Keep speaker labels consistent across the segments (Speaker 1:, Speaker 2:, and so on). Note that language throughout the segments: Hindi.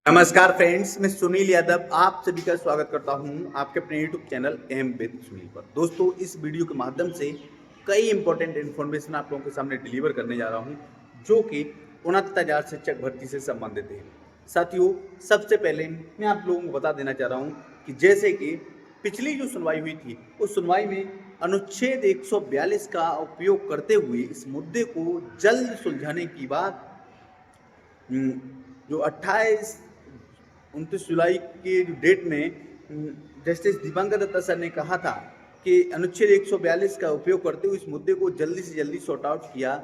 Speaker 1: नमस्कार फ्रेंड्स, मैं सुनील यादव आप सभी का स्वागत करता हूं आपके अपने यूट्यूब चैनल अहम विद सुनील पर। दोस्तों, इस वीडियो के माध्यम से कई इंपॉर्टेंट इन्फॉर्मेशन आप लोगों के सामने डिलीवर करने जा रहा हूं जो कि 69,000 शिक्षक भर्ती से संबंधित है। साथियों, सबसे पहले मैं आप लोगों को बता देना चाह रहा हूं कि जैसे कि पिछली जो सुनवाई हुई थी उस सुनवाई में अनुच्छेद 142 का उपयोग करते हुए इस मुद्दे को जल्द सुलझाने की बात जो 29 जुलाई के डेट में जस्टिस दीपांकर दत्ता सर ने कहा था कि अनुच्छेद 142 का उपयोग करते हुए इस मुद्दे को जल्दी से जल्दी सॉर्ट आउट किया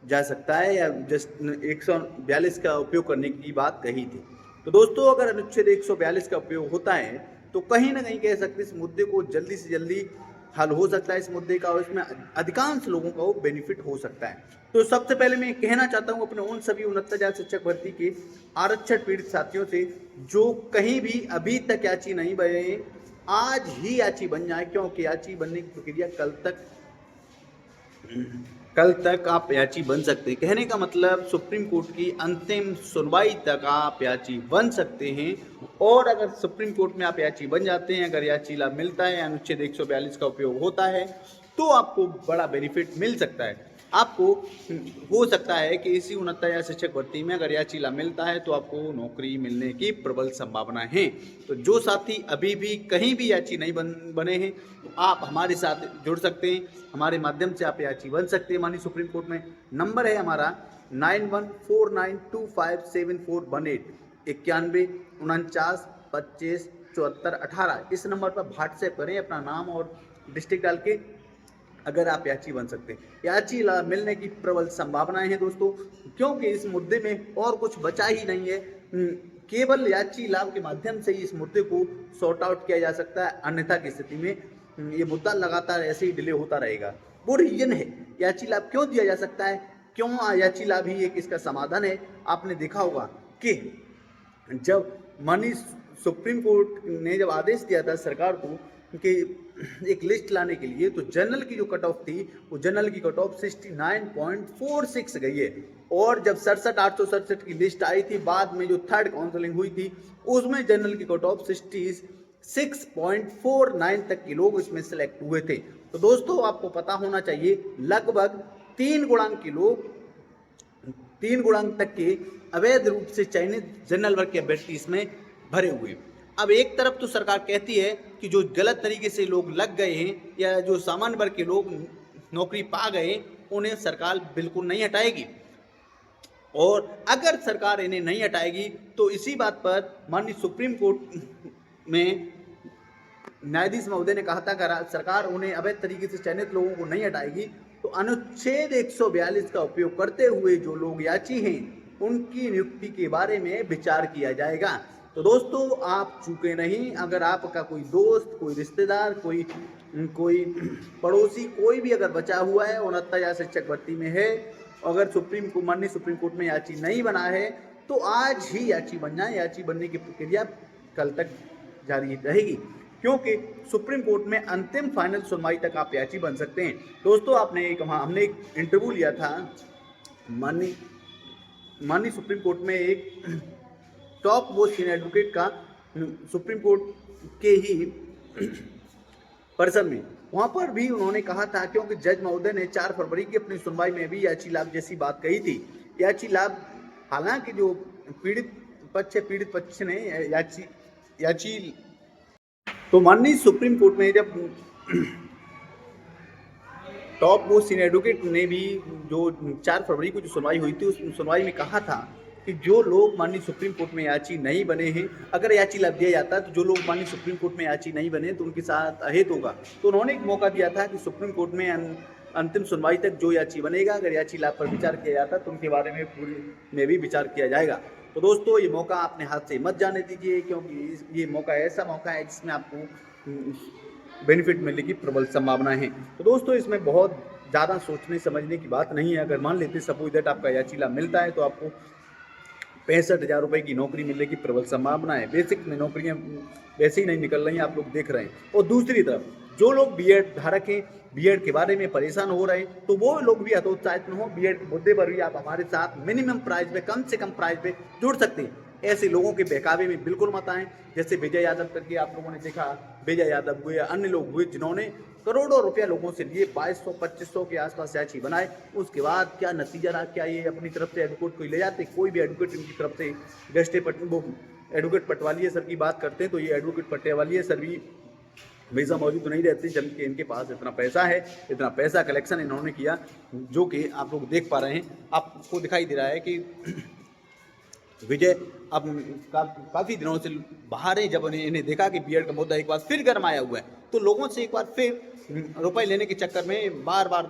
Speaker 1: जा सकता है या जस्ट 142 का उपयोग करने की बात कही थी। तो दोस्तों, अगर अनुच्छेद 142 का उपयोग होता है तो कहीं ना कहीं कह सकते इस मुद्दे को जल्दी से जल्दी हल हो सकता है इस मुद्दे का, और इसमें अधिकांश लोगों का वो बेनिफिट हो सकता है। तो सबसे पहले मैं कहना चाहता हूं अपने उन सभी 69,000 शिक्षक भर्ती के आरक्षण पीड़ित साथियों से जो कहीं भी अभी तक याची नहीं बने, आज ही याची बन जाए, क्योंकि याची बनने की प्रक्रिया कल तक आप याची बन सकते हैं। कहने का मतलब सुप्रीम कोर्ट की अंतिम सुनवाई तक आप याची बन सकते हैं, और अगर सुप्रीम कोर्ट में आप याची बन जाते हैं, अगर याची लाभ मिलता है, अनुच्छेद 142 का उपयोग होता है, तो आपको बड़ा बेनिफिट मिल सकता है। आपको हो सकता है कि इसी 69,000 शिक्षक भर्ती में अगर याची लाभ मिलता है तो आपको नौकरी मिलने की प्रबल संभावना है। तो जो साथी अभी भी कहीं भी याची नहीं बने हैं तो आप हमारे साथ जुड़ सकते हैं, हमारे माध्यम से आप याची बन सकते हैं माननीय सुप्रीम कोर्ट में। नंबर है हमारा 9149257418 9149257418। इस नंबर पर व्हाट्सएप करें अपना नाम और डिस्ट्रिक्ट डाल के, अगर आप याची बन सकते हैं। याची लाभ मिलने की प्रबल संभावनाएं हैं दोस्तों, क्योंकि इस मुद्दे में और कुछ बचा ही नहीं है। केवल याची लाभ के माध्यम से ही इस मुद्दे को सॉर्ट आउट किया जा सकता है, अन्यथा की स्थिति में ये मुद्दा लगातार ऐसे ही डिले होता रहेगा। वो रीजन है याची लाभ क्यों दिया जा सकता है, क्यों याची लाभ ही एक इसका समाधान है। आपने देखा होगा कि जब माननीय सुप्रीम कोर्ट ने जब आदेश दिया था सरकार को कि एक लिस्ट लाने के लिए, तो जनरल की जो कट ऑफ थी वो जनरल की कट ऑफ 69.46 गई है, और जब 67,867 की लिस्ट आई थी बाद में जो थर्ड काउंसलिंग हुई थी उसमें जनरल की कट ऑफ 66.49 तक के लोग इसमें सेलेक्ट हुए थे। तो दोस्तों, आपको पता होना चाहिए लगभग 3 गुणांक के लोग 3 गुणांक तक के अवैध रूप से चयनित जनरल वर्ग के अभ्यर्थी इसमें भरे हुए। अब एक तरफ तो सरकार कहती है कि जो गलत तरीके से लोग लग गए हैं या जो सामान्य वर्ग के लोग नौकरी पा गए उन्हें सरकार बिल्कुल नहीं हटाएगी, और अगर सरकार इन्हें नहीं हटाएगी तो इसी बात पर माननीय सुप्रीम कोर्ट में न्यायाधीश महोदय ने कहा था कि सरकार उन्हें अवैध तरीके से चयनित लोगों को नहीं हटाएगी तो अनुच्छेद 142 का उपयोग करते हुए जो लोग याची हैं उनकी नियुक्ति के बारे में विचार किया जाएगा। तो दोस्तों, आप चूके नहीं। अगर आपका कोई दोस्त, कोई रिश्तेदार, कोई पड़ोसी, कोई भी अगर बचा हुआ है 69,000 शिक्षक भर्ती में है, अगर माननीय सुप्रीम कोर्ट में याची नहीं बना है तो आज ही याची बन जाए। याची बनने की प्रक्रिया कल तक जारी रहेगी, क्योंकि सुप्रीम कोर्ट में अंतिम फाइनल सुनवाई तक आप याची बन सकते हैं। दोस्तों, हमने एक इंटरव्यू लिया था माननीय सुप्रीम कोर्ट में एक टॉप मोस्ट सीनियर एडवोकेट का, सुप्रीम कोर्ट के ही परिसर में। वहां पर भी उन्होंने कहा था, क्योंकि जज महोदय ने 4 फरवरी की अपनी सुनवाई में भी याची लाभ जैसी बात कही थी। याची लाभ, हालांकि जो पीड़ित पक्ष ने याची तो माननीय सुप्रीम कोर्ट में जब टॉप मोस्ट सीनियर एडवोकेट ने भी जो 4 फरवरी को जो सुनवाई हुई थी उस सुनवाई में कहा था कि जो लोग माननीय सुप्रीम कोर्ट में याची नहीं बने हैं, अगर याची लाभ दिया जाता तो जो लोग माननीय सुप्रीम कोर्ट में याची नहीं बने तो उनके साथ अहित होगा। तो उन्होंने एक मौका दिया था कि सुप्रीम कोर्ट में अंतिम सुनवाई तक जो याची बनेगा, अगर याची लाभ पर विचार किया जाता तो उनके बारे में पूरी में भी विचार किया जाएगा। तो दोस्तों, ये मौका अपने हाथ से मत जाने दीजिए, क्योंकि ये मौका ऐसा मौका है जिसमें आपको बेनिफिट मिलने की प्रबल संभावनाएं हैं। तो दोस्तों, इसमें बहुत ज़्यादा सोचने समझने की बात नहीं है। अगर मान लेते सपोज दैट आपका याची लाभ मिलता है तो आपको 65,000 रुपये की नौकरी मिलने की प्रबल संभावना है। बेसिक में नौकरियां वैसे ही नहीं निकल रही हैं, आप लोग देख रहे हैं। और दूसरी तरफ जो लोग बीएड धारक हैं, बीएड के बारे में परेशान हो रहे हैं, तो वो लोग भी हतोत्साहित न हो। बीएड के मुद्दे पर भी आप हमारे साथ मिनिमम प्राइस पे, कम से कम प्राइस पे जुड़ सकते हैं। ऐसे लोगों के बहकावे में बिल्कुल मत आएं। जैसे विजय यादव करके आप लोगों ने देखा, विजय यादव हुए या अन्य लोग हुए जिन्होंने करोड़ों रुपया लोगों से लिए, 2200-2500 के आसपास चाची बनाए। उसके बाद क्या नतीजा रहा, क्या ये अपनी तरफ से एडवोकेट कोई ले जाते? कोई भी एडवोकेट इनकी तरफ से वो एडवोकेट पटवालिया सर की बात करते हैं तो ये एडवोकेट पटवालिया सर भी हमेशा मौजूद तो नहीं रहते, जबकि इनके पास इतना पैसा है, इतना पैसा कलेक्शन इन्होंने किया, जो कि आप लोग देख पा रहे हैं। आपको दिखाई दे रहा है कि विजय अब काफ़ी दिनों से बाहर है। जब इन्हें देखा कि बीएड का मुद्दा एक बार फिर गरमाया हुआ है, तो लोगों से एक बार फिर रुपए लेने के चक्कर में बार बार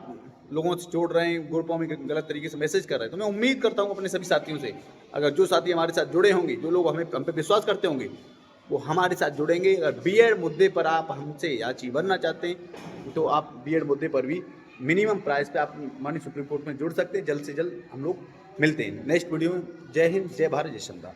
Speaker 1: लोगों से जोड़ रहे हैं, ग्रुपों में गलत तरीके से मैसेज कर रहे हैं। तो मैं उम्मीद करता हूँ अपने सभी साथियों से, अगर जो साथी हमारे साथ जुड़े होंगे, जो लोग हम पे विश्वास करते होंगे, वो हमारे साथ जुड़ेंगे। अगर बीएड मुद्दे पर आप हमसे याची बनना चाहते हैं तो आप बीएड मुद्दे पर भी मिनिमम प्राइस पे आप माननीय सुप्रीम कोर्ट में जुड़ सकते हैं। जल्द से जल्द हम लोग मिलते हैं नेक्स्ट वीडियो में। जय हिंद, जय भारत, जय श्री राम।